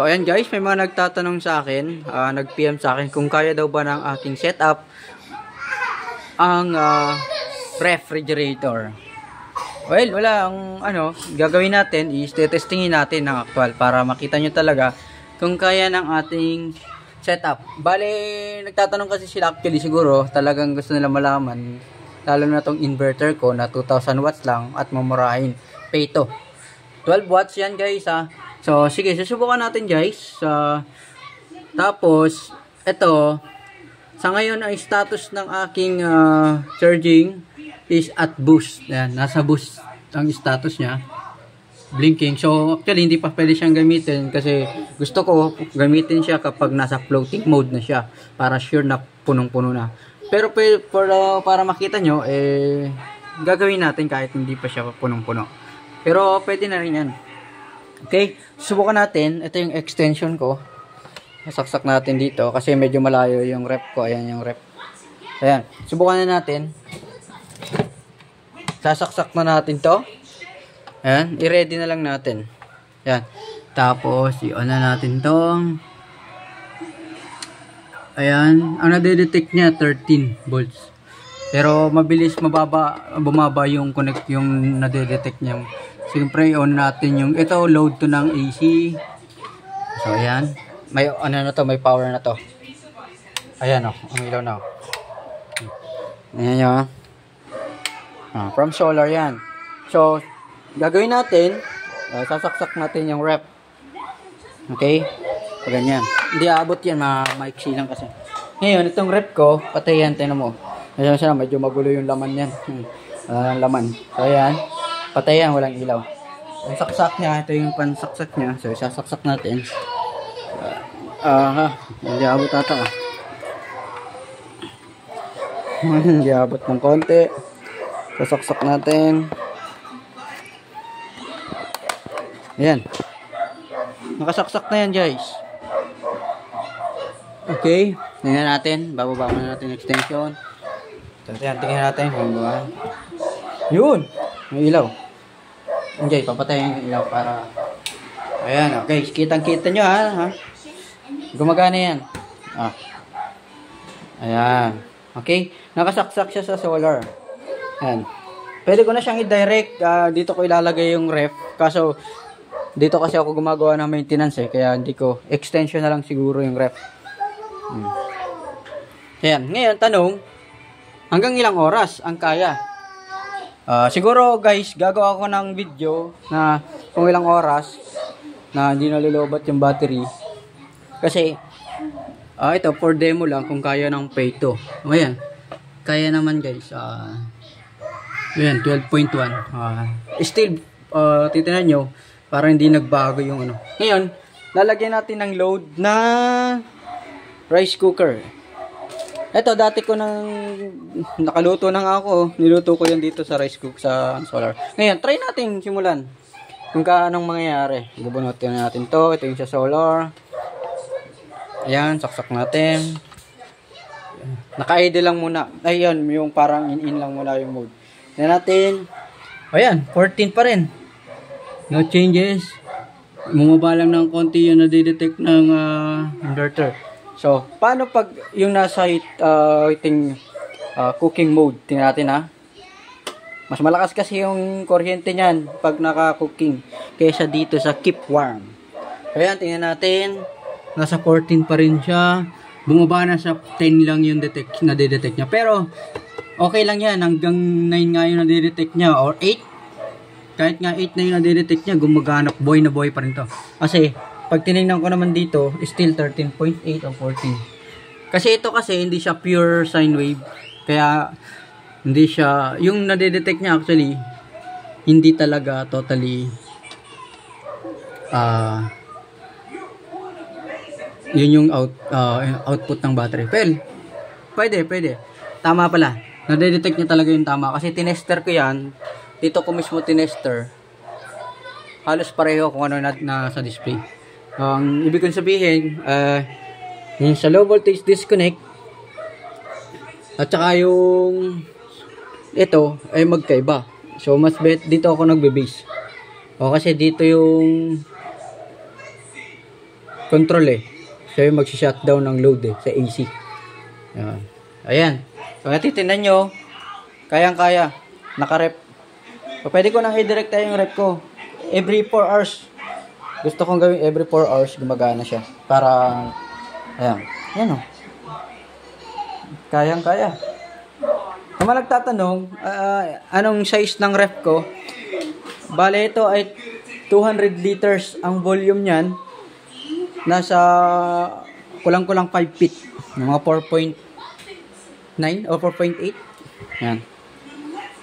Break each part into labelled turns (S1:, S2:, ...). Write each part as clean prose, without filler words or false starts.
S1: So ayan guys, may mga nagtatanong sa akin, nag-PM sa akin kung kaya daw ba ng aking setup ang refrigerator. Well, wala ang gagawin natin is testingin natin ng actual para makita nyo talaga kung kaya ng ating setup. Bale, nagtatanong kasi sila actually siguro, talagang gusto nila malaman, lalo na tong inverter ko na 2000 watts lang at mamurahin. Peto. 12 watts yan guys ha. So, sige, susubukan natin guys. Tapos, ito, sa ngayon ang status ng aking charging is at boost. Yan, nasa boost ang status niya. Blinking. So, actually, hindi pa pwede siyang gamitin kasi gusto ko gamitin siya kapag nasa floating mode na siya para sure na punong-puno na. Pero para makita nyo, gagawin natin kahit hindi pa siya punong-puno. Pero pwede na rin yan. Okay, subukan natin. Ito yung extension ko. Sasaksak natin dito kasi medyo malayo yung rep ko. Ayan yung rep. Ayan, subukan na natin. Sasaksak na natin to. Ayan, i-ready na lang natin. Ayan, tapos i-on na natin to. Ayan, ang nade-detect niya 13 volts. Pero mabilis bumaba yung nade-detect niya. Siyempre, on natin yung, ito, load to ng AC. So, ayan. May, may power na to. Ayan, ang ilaw na. Ayan yun. From solar yan. So, gagawin natin, sasaksak natin yung rep. Okay? So, ganyan. Hindi aabot yan, maiksi lang kasi. Ngayon, itong rep ko, patay yan, tinan mo. Medyo magulo yung laman yan. Walang laman. So, ayan. Patay yan, walang ilaw. Ang saksak niya, ito yung pansaksak niya. So, sasaksak natin. Hindi abot ata ka. Hindi abot ng konti. Sasaksak natin. Ayan. Nakasaksak na yan, guys. Okay. Tingnan natin. Bababa na natin extension. Tingnan natin. Yun! May ilaw. Okay, papatayin yung ilaw para... Ayan, okay. Kitang-kita nyo ha. Gumagana yan. Ayan. Okay. Nakasaksak siya sa solar. Ayan. Pwede ko na siyang i-direct. Dito ko ilalagay yung ref. Kaso, dito kasi ako gumagawa ng maintenance kaya hindi ko. Extension na lang siguro yung ref. Ayan. Ngayon, tanong. Hanggang ilang oras ang kaya? Siguro guys, gagawa ko ng video na kung ilang oras na hindi nalulubat yung battery. Kasi, ito for demo lang kung kaya ng Peto. Ayan, kaya naman guys. Ayan, 12.1. Still, titinan nyo, parang hindi nagbago yung ano. Ngayon, lalagyan natin ng load na rice cooker. Ito, dati ko nang nakaluto na nga ako. Niluto ko yan dito sa rice cook sa solar. Ngayon, try natin simulan. Kung anong mangyayari. Bubunutin natin to. Ito yung sa solar. Ayan, saksak natin. Naka-idle lang muna. Ayan, yung parang in-in lang muna yung mode. Ayan natin. Ayan, 14 pa rin. No changes. Bumaba lang ng konti yung nadidetect ng inverter. So, paano pag yung nasa cooking mode? Tingnan natin ha. Mas malakas kasi yung kuryente niyan pag naka-cooking kaysa dito sa keep warm. Ayan, tingnan natin. Nasa 14 pa rin siya. Bumaba na sa 10 lang yung nadidetect niya. Pero, okay lang yan. Hanggang 9 nga yung nadidetect niya or 8. Kahit nga 8 na yung nadidetect niya, gumaganap. Buhay na buhay pa rin to. Kasi, pag tinignan ko naman dito, still 13.8 o 14. Kasi ito kasi hindi siya pure sine wave. Kaya hindi siya, yung nadedetect niya actually, hindi talaga totally yun yung output ng battery. Well, pwede. Tama pala. Nadedetect niya talaga yung tama. Kasi tinester ko yan. Dito ko mismo tinester. Halos pareho kung ano na sa display. Ang ibig kong sabihin, yung sa low voltage disconnect at saka yung ito ay magkaiba. So mas dito ako nagbe-base. O kasi dito yung control eh. Siya yung mag-shutdown ng load eh, sa AC. Ayan. Ayan. So, titignan nyo, kayang-kaya. Naka-rep. So, pwede ko nang i-direct yung rep ko. Every 4 hours. Gusto kong gawin every 4 hours, gumagana siya. Para, ayan. Ayan o. Kayang-kaya. Kung nagtatanong, anong size ng rep ko? Bale, ito ay 200 liters ang volume niyan. Nasa kulang-kulang 5 feet. Mga 4.9 o 4.8. Ayan.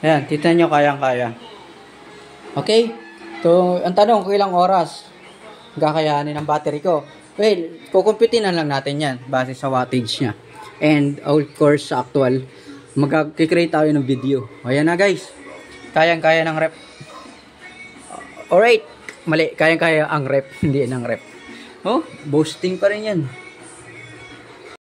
S1: Ayan, titignan nyo, kayang-kaya. Okay? So, ang tanong, kung ilang oras kakayanin ang battery ko? Well, kukumpitin na lang natin yan base sa wattage niya. And, of course, sa actual, mag-create tayo ng video. Ayan na, guys. Kayang-kaya ng rep. Alright. Mali, kayang-kaya ang rep, hindi ng rep. Oh, boosting pa rin yan.